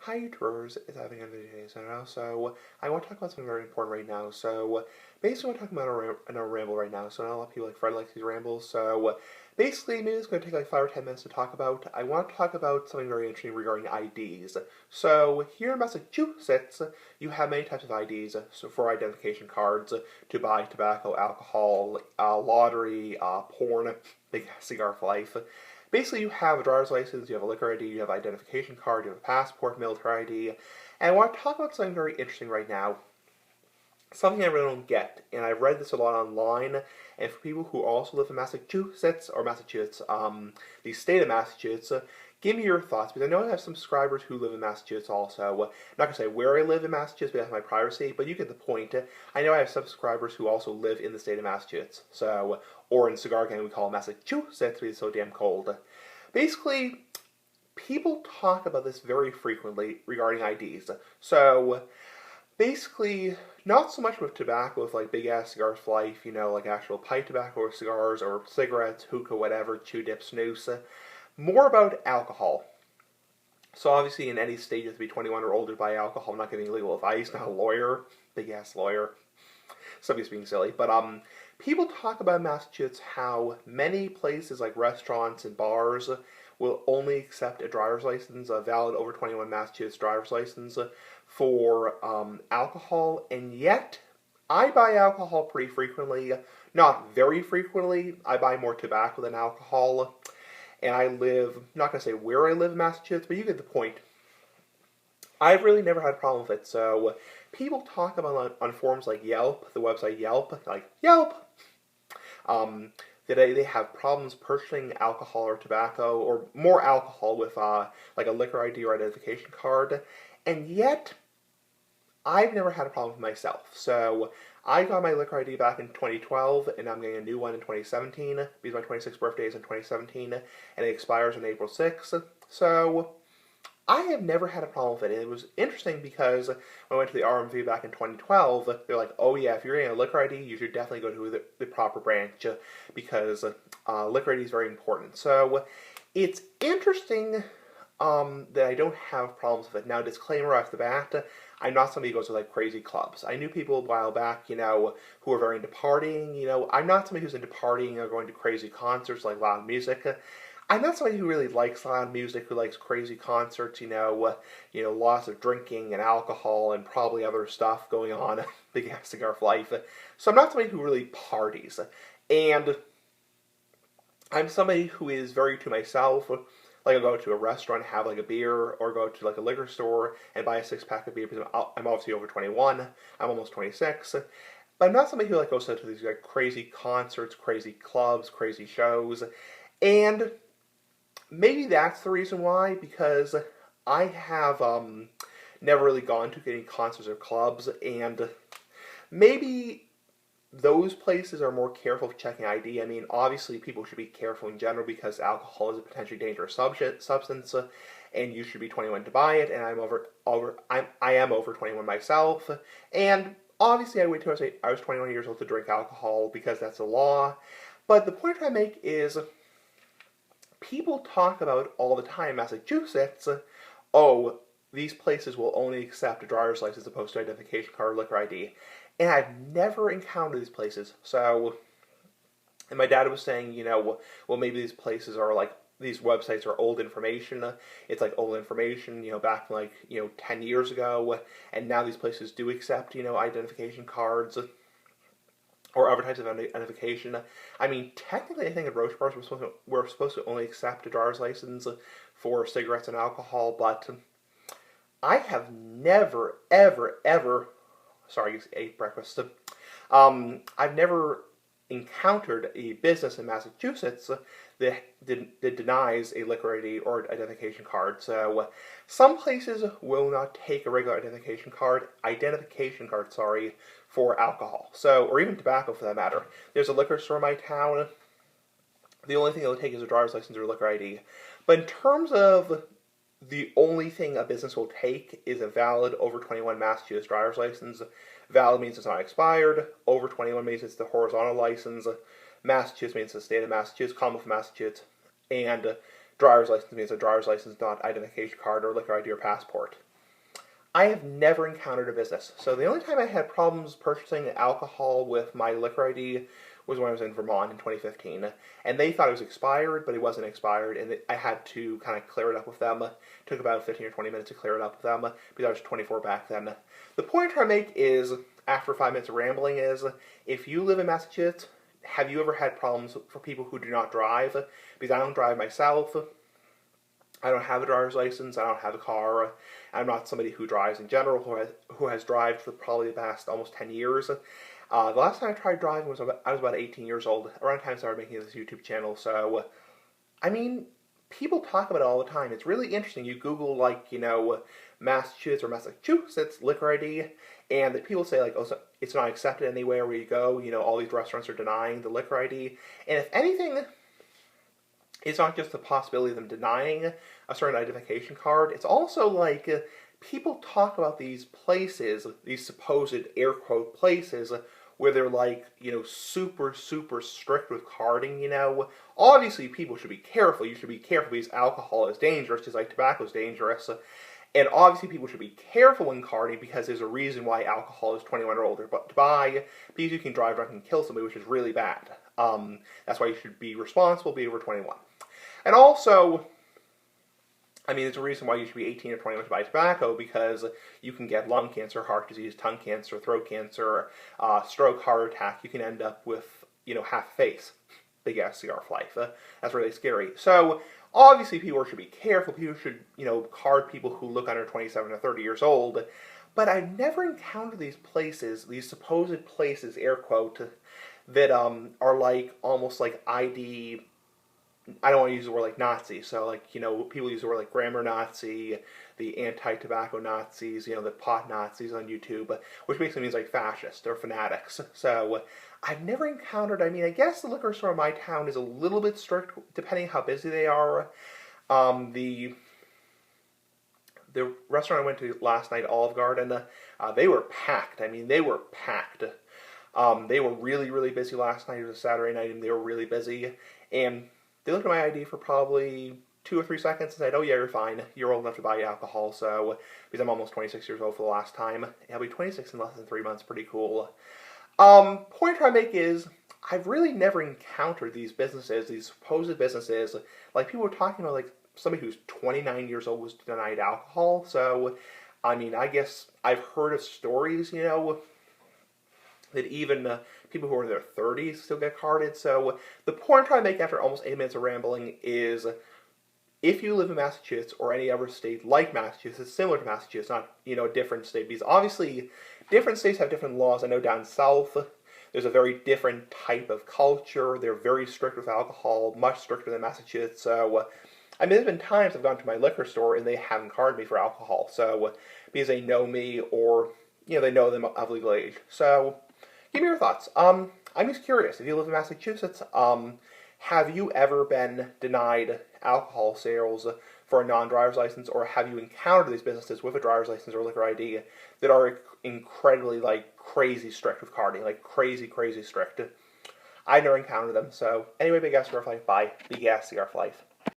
Hi YouTubers, it's having a video today, so I want to talk about something very important right now. So basically I'm talking about a ramble right now, so not a lot of people Fred likes these rambles, so basically maybe it's going to take like 5 or 10 minutes to talk about. I want to talk about something very interesting regarding IDs. So here in Massachusetts, you have many types of IDs, so for identification cards to buy tobacco, alcohol, lottery, porn, big cigar for life. Basically, you have a driver's license, you have a liquor ID, you have an identification card, you have a passport, military ID, and I want to talk about something very interesting right now. Something I really don't get, and I've read this a lot online, and for people who also live in Massachusetts, the state of Massachusetts, give me your thoughts, because I know I have some subscribers who live in Massachusetts also. I'm not going to say where I live in Massachusetts, because that's my privacy, but you get the point. I know I have subscribers who also live in the state of Massachusetts, or in Cigar Gang we call Massachusetts because it's so damn cold. Basically, people talk about this very frequently regarding IDs. So, basically, not so much with tobacco, with like big ass cigars for life, like actual pipe tobacco or cigars or cigarettes, hookah, whatever, chew dip, snooze. More about alcohol. So obviously in any state you have to be 21 or older to buy alcohol. I'm not giving legal advice, not a lawyer, big ass lawyer. Somebody's being silly. But people talk about in Massachusetts how many places like restaurants and bars will only accept a driver's license, a valid over 21 Massachusetts driver's license for alcohol, and yet I buy alcohol pretty frequently. Not very frequently. I buy more tobacco than alcohol. And I live, not going to say where I live in Massachusetts, but you get the point. I've really never had a problem with it. So people talk about on forums like Yelp, the website Yelp, like Yelp, that they have problems purchasing alcohol or tobacco or more alcohol with like a liquor ID or identification card, and yet I've never had a problem with myself. So I got my liquor ID back in 2012, and I'm getting a new one in 2017, because my 26th birthday is in 2017, and it expires on April 6th. So I have never had a problem with it. And it was interesting because when I went to the RMV back in 2012, they're like, oh yeah, if you're getting a liquor ID, you should definitely go to the proper branch, because liquor ID is very important. So it's interesting that I don't have problems with it. Now, disclaimer off the bat, I'm not somebody who goes to like crazy clubs. I knew people a while back, who are very into partying. I'm not somebody who's into partying or going to crazy concerts like loud music. I'm not somebody who really likes loud music, who likes crazy concerts, lots of drinking and alcohol and probably other stuff going on, big ass cigar for life. So I'm not somebody who really parties. And I'm somebody who is very to myself. Like I'll go to a restaurant and have like a beer, or go to like a liquor store and buy a 6-pack of beer because I'm obviously over 21. I'm almost 26. But I'm not somebody who like goes to these like crazy concerts, crazy clubs, crazy shows. And maybe that's the reason why, because I have never really gone to any concerts or clubs, and maybe those places are more careful of checking ID. I mean, obviously people should be careful in general because alcohol is a potentially dangerous substance, and you should be 21 to buy it. And I am over 21 myself, and obviously I wait until I was 21 years old to drink alcohol because that's the law. But the point I make is, people talk about all the time in Massachusetts, oh, these places will only accept a driver's license as opposed to identification card or liquor ID. And I've never encountered these places. So, and my dad was saying, well, maybe these places are like, these websites are old information. It's like old information, back from like, 10 years ago. And now these places do accept, identification cards or other types of identification. I mean, technically, I think at Roche bars we're supposed to only accept a driver's license for cigarettes and alcohol, but I have never, ever, ever, sorry, I ate breakfast. I've never encountered a business in Massachusetts that denies a liquor ID or identification card. So some places will not take a regular identification card, for alcohol. So, or even tobacco for that matter. There's a liquor store in my town. The only thing they'll take is a driver's license or a liquor ID. But in terms of the only thing a business will take is a valid over 21 Massachusetts driver's license. Valid means it's not expired. Over 21 means it's the horizontal license. Massachusetts means the state of Massachusetts, Commonwealth of Massachusetts. And driver's license means a driver's license, not identification card or liquor ID or passport. I have never encountered a business. So the only time I had problems purchasing alcohol with my liquor ID was when I was in Vermont in 2015. And they thought it was expired, but it wasn't expired, and I had to kind of clear it up with them. It took about 15 or 20 minutes to clear it up with them, because I was 24 back then. The point I'm trying to make is, after 5 minutes of rambling, is if you live in Massachusetts, have you ever had problems for people who do not drive? Because I don't drive myself. I don't have a driver's license. I don't have a car. I'm not somebody who drives in general, who has driven for probably the past almost 10 years. The last time I tried driving I was about 18 years old, around the time I started making this YouTube channel. So, I mean, people talk about it all the time. It's really interesting. You Google, like, Massachusetts or Massachusetts liquor ID, and people say, like, oh, so it's not accepted anywhere where you go. All these restaurants are denying the liquor ID. And if anything, it's not just the possibility of them denying a certain identification card. It's also like people talk about these places, these supposed air quote places, where they're like, super, super strict with carding, Obviously, people should be careful. You should be careful because alcohol is dangerous, just like tobacco is dangerous. And obviously, people should be careful when carding because there's a reason why alcohol is 21 or older to buy, because you can drive drunk and kill somebody, which is really bad. That's why you should be responsible, be over 21. And also, there's a reason why you should be 18 or 21 to buy tobacco, because you can get lung cancer, heart disease, tongue cancer, throat cancer, stroke, heart attack. You can end up with, half a face. Big ass cigar for life. That's really scary. So, obviously, people should be careful. People should, card people who look under 27 or 30 years old. But I've never encountered these places, these supposed places, air quote, that are like, almost like ID. I don't want to use the word like Nazi, so like, people use the word like grammar Nazi, the anti-tobacco Nazis, the pot Nazis on YouTube, which basically means like fascists or fanatics. So I've never encountered, I guess the liquor store in my town is a little bit strict depending how busy they are. The restaurant I went to last night, Olive Garden, they were packed. They were packed. They were really, really busy last night. It was a Saturday night and they were really busy. And they looked at my ID for probably 2 or 3 seconds and said, oh yeah, you're fine. You're old enough to buy alcohol, so, because I'm almost 26 years old for the last time. I'll be 26 in less than 3 months, pretty cool. Point I'm trying to make is, I've really never encountered these businesses, these supposed businesses, like people were talking about, like, somebody who's 29 years old was denied alcohol, so, I guess I've heard of stories, that even people who are in their 30s still get carded. So the point I'm trying to make after almost 8 minutes of rambling is, if you live in Massachusetts or any other state like Massachusetts, similar to Massachusetts, not, a different state, because obviously different states have different laws. I know down south there's a very different type of culture. They're very strict with alcohol, much stricter than Massachusetts. So, there's been times I've gone to my liquor store and they haven't carded me for alcohol. So, because they know me or, they know them of legal age. So, give me your thoughts. I'm just curious, if you live in Massachusetts, have you ever been denied alcohol sales for a non-driver's license, or have you encountered these businesses with a driver's license or liquor ID that are incredibly, like, crazy strict with carding, like crazy, crazy strict? I've never encountered them, so anyway, big ass cigar for life, bye. Big ass cigar for life.